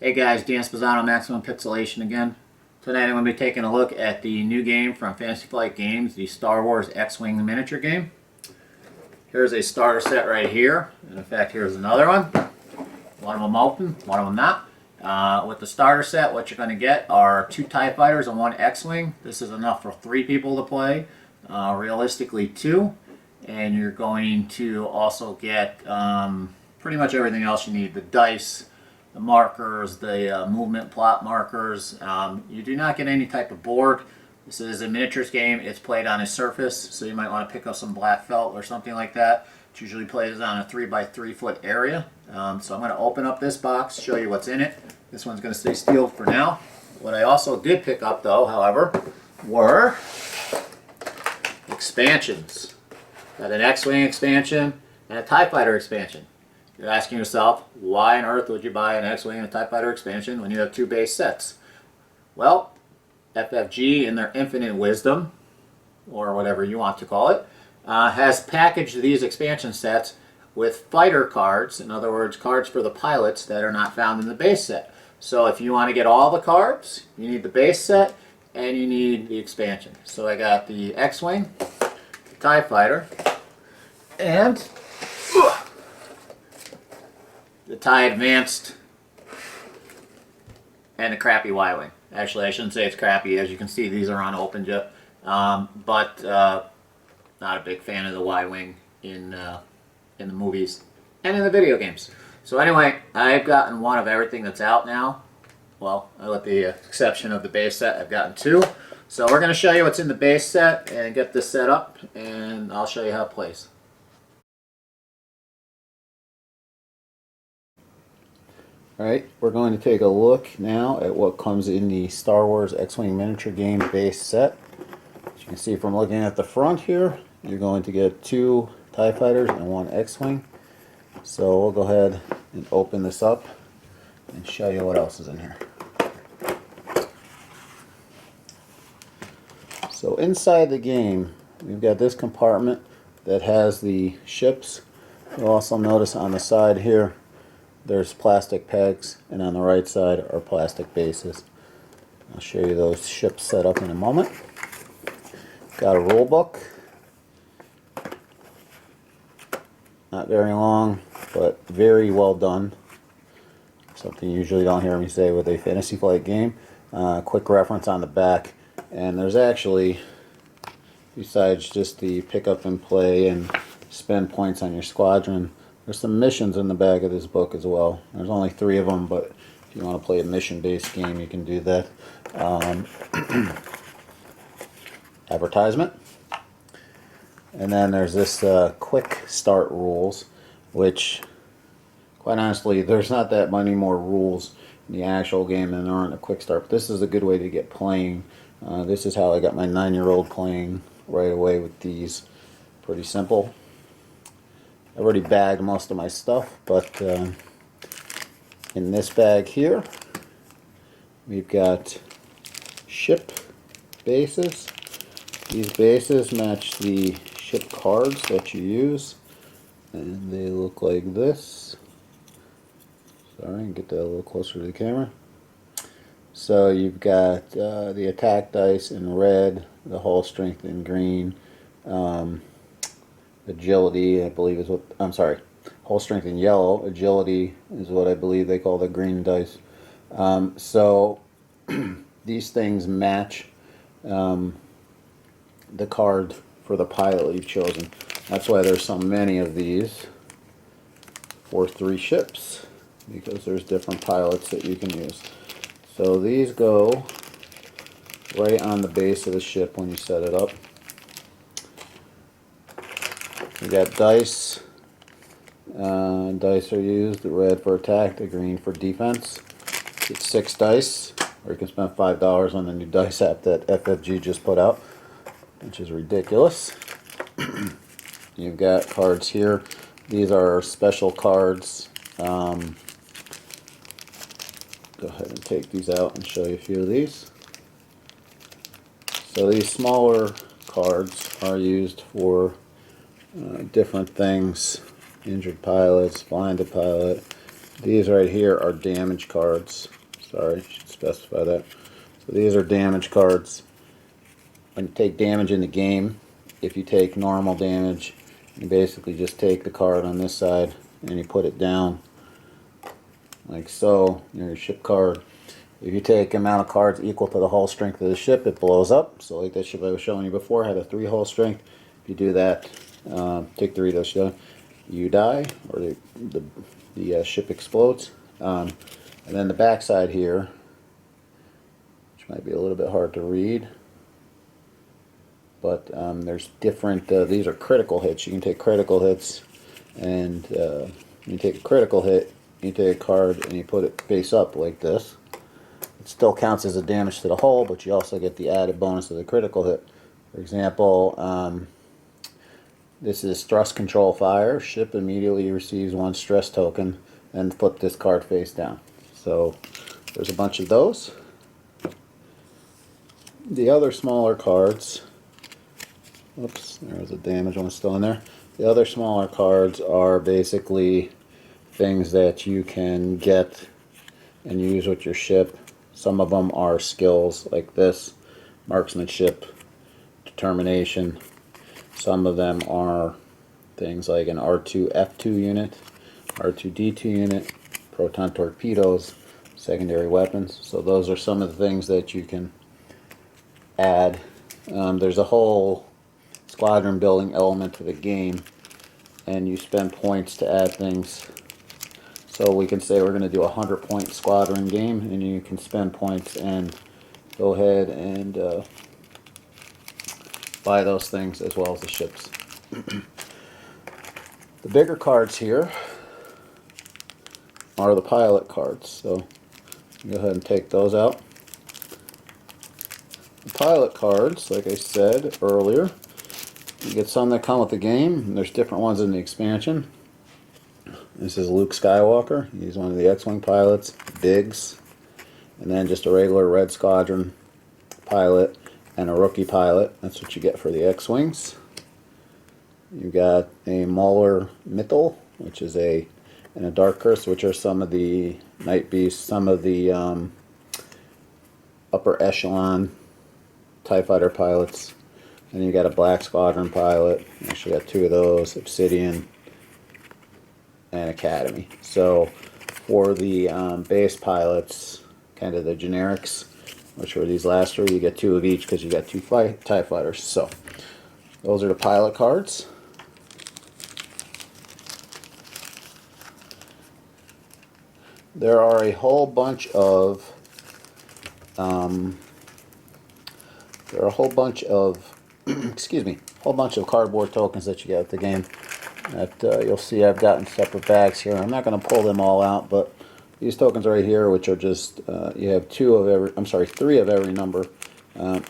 Hey guys, Dan Spezzano, Maximum Pixelation again. Tonight I'm going to be taking a look at the new game from Fantasy Flight Games, the Star Wars X-Wing miniature game. Here's a starter set right here. And in fact, here's another one. One of them open, one of them not. With the starter set, what you're going to get are 2 TIE Fighters and 1 X-Wing. This is enough for 3 people to play. Realistically, 2. And you're going to also get pretty much everything else you need. The dice, the markers, the movement plot markers. You do not get any type of board. This is a miniatures game. It's played on a surface, so you might want to pick up some black felt or something like that. It usually plays on a 3x3 foot area. So I'm going to open up this box, show you what's in it. This one's going to stay sealed for now. What I also did pick up, though, however, were expansions. Got an X-Wing expansion and a TIE Fighter expansion. You're asking yourself, why on earth would you buy an X-Wing and a TIE Fighter expansion when you have 2 base sets? Well, FFG, in their infinite wisdom, or whatever you want to call it, has packaged these expansion sets with fighter cards, in other words, cards for the pilots that are not found in the base set. So if you want to get all the cards, you need the base set and you need the expansion. So I got the X-Wing, the TIE Fighter, and the TIE Advanced, and the crappy Y-Wing. Actually, I shouldn't say it's crappy. As you can see, these are unopened yet. But not a big fan of the Y-Wing in the movies and in the video games. So anyway, I've gotten one of everything that's out now. Well, with the exception of the base set, I've gotten 2. So we're going to show you what's in the base set and get this set up, and I'll show you how it plays. Alright, we're going to take a look now at what comes in the Star Wars X-Wing miniature game base set. As you can see from looking at the front here, you're going to get 2 TIE Fighters and 1 X-Wing. So we'll go ahead and open this up and show you what else is in here. So inside the game, we've got this compartment that has the ships. You'll also notice on the side here, there's plastic pegs, and on the right side are plastic bases. I'll show you those ships set up in a moment. Got a rule book. Not very long, but very well done. Something you usually don't hear me say with a Fantasy Flight game. Quick reference on the back. And there's actually, besides just the pick up and play and spend points on your squadron, there's some missions in the back of this book as well. There's only 3 of them, but if you want to play a mission-based game, you can do that. Advertisement. And then there's this quick start rules, which, quite honestly, there's not that many more rules in the actual game than there are in a quick start. But this is a good way to get playing. This is how I got my 9-year-old playing right away with these. Pretty simple. I already bagged most of my stuff, but in this bag here, we've got ship bases. These bases match the ship cards that you use, and they look like this. Sorry, get that a little closer to the camera. So you've got the attack dice in red, the hull strength in green, agility, I believe is what, I'm sorry, hull strength in yellow, agility is what I believe they call the green dice. So these things match the card for the pilot you've chosen. That's why there's so many of these for 3 ships, because there's different pilots that you can use. So these go right on the base of the ship when you set it up. We got dice. Dice are used, the red for attack, the green for defense. It's 6 dice, or you can spend $5 on the new dice app that FFG just put out, which is ridiculous. You've got cards here. These are special cards. Go ahead and take these out and show you a few of these. So these smaller cards are used for different things. Injured pilots, blinded pilot, These right here are damage cards. Sorry, I should specify that. So these are damage cards. When you take damage in the game, if you take normal damage, you basically just take the card on this side and you put it down like so. Your ship card. If you take amount of cards equal to the hull strength of the ship, it blows up. So like that ship I was showing you before had a 3 hull strength. If you do that, take 3 of those, you die, or the ship explodes. And then the back side here, which might be a little bit hard to read, but there's different, these are critical hits. You can take critical hits, and you take a critical hit, you take a card and you put it face up like this. It still counts as a damage to the hull, but you also get the added bonus of the critical hit. For example, this is Thrust Control Fire. Ship immediately receives 1 stress token, and flip this card face down. So there's a bunch of those. The other smaller cards, oops, there was a damage one still in there. The other smaller cards are basically things that you can get and use with your ship. Some of them are skills like this, marksmanship, determination. Some of them are things like an R2-F2 unit, R2-D2 unit, proton torpedoes, secondary weapons. So those are some of the things that you can add. There's a whole squadron building element to the game, and you spend points to add things. So we can say we're going to do a 100-point squadron game, and you can spend points and go ahead and buy those things as well as the ships. The bigger cards here are the pilot cards, so go ahead and take those out. The pilot cards, like I said earlier, you get some that come with the game, and there's different ones in the expansion. This is Luke Skywalker. He's one of the X-Wing pilots. Biggs. And then just a regular Red Squadron pilot and a rookie pilot. That's what you get for the X-Wings. You got a Mauler Mittel, which is and a Dark Curse, which are some of the Night Beasts, some of the upper echelon TIE Fighter pilots. And you got a Black Squadron pilot. Actually got 2 of those, Obsidian and Academy. So for the base pilots, kind of the generics, which were these last 3, you get 2 of each because you got 2 TIE fighters. So those are the pilot cards. There are a whole bunch of excuse me, a whole bunch of cardboard tokens that you get at the game that you'll see I've got in separate bags here. I'm not going to pull them all out, but these tokens right here, which are just you have 3 of every number.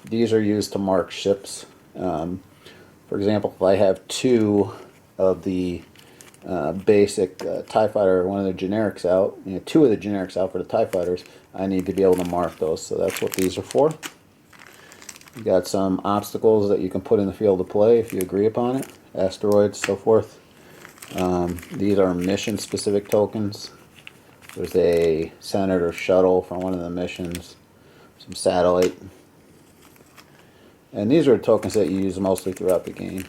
These are used to mark ships. For example, if I have 2 of the basic TIE Fighter, one of the generics out, 2 of the generics out for the TIE Fighters, I need to be able to mark those. So that's what these are for. You got some obstacles that you can put in the field of play if you agree upon it, asteroids, so forth. These are mission-specific tokens. There's a Senator shuttle for one of the missions, some satellite. And these are tokens that you use mostly throughout the game.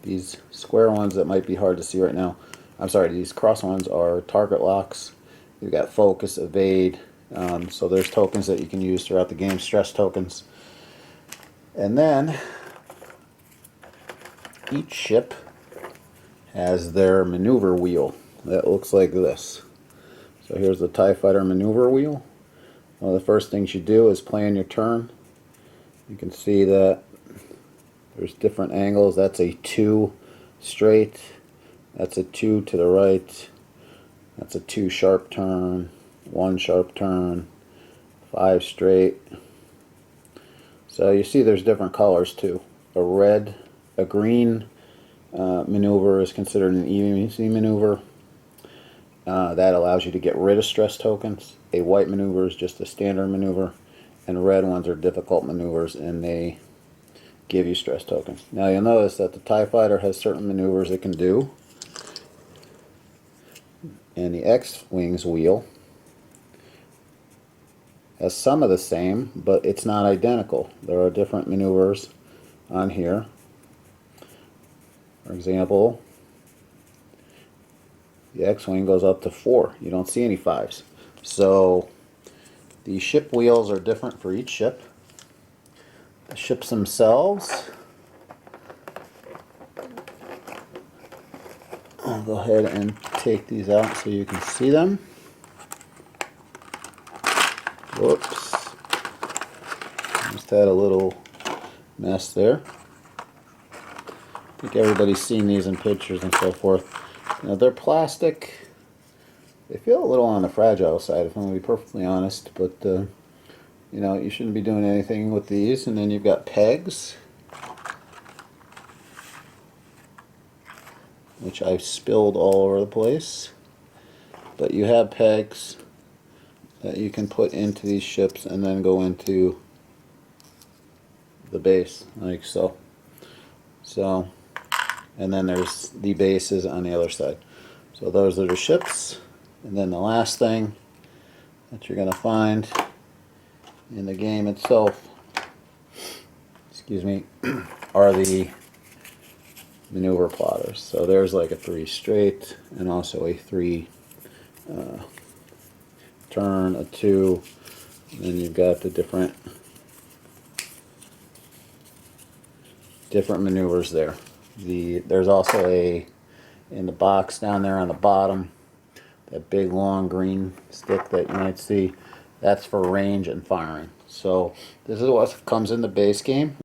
These square ones that might be hard to see right now, these cross ones are target locks. You've got focus, evade. So there's tokens that you can use throughout the game, stress tokens. And then each ship has their maneuver wheel that looks like this. So here's the TIE Fighter maneuver wheel. One of the first things you do is plan your turn. You can see that there's different angles. That's a 2 straight. That's a 2 to the right. That's a 2 sharp turn. 1 sharp turn. 5 straight. So you see there's different colors too. A green maneuver is considered an easy maneuver. That allows you to get rid of stress tokens. A white maneuver is just a standard maneuver. And red ones are difficult maneuvers, and they give you stress tokens. Now you'll notice that the TIE Fighter has certain maneuvers it can do. And the X-Wings wheel has some of the same, but it's not identical. There are different maneuvers on here. For example, the X-Wing goes up to 4. You don't see any 5s. So the ship wheels are different for each ship. The ships themselves, I'll go ahead and take these out so you can see them. Whoops. Just had a little mess there. I think everybody's seen these in pictures and so forth. Now they're plastic. They feel a little on the fragile side, if I'm going to be perfectly honest, but you know, you shouldn't be doing anything with these. And then you've got pegs, which I've spilled all over the place. But you have pegs that you can put into these ships and then go into the base, like so. So, and then there's the bases on the other side. So those are the ships. And then the last thing that you're going to find in the game itself, excuse me, are the maneuver plotters. So there's like a 3 straight and also a 3 turn, a 2, and then you've got the different maneuvers there. There's also in the box down there on the bottom, that big long green stick that you might see, that's for range and firing. So this is what comes in the base game.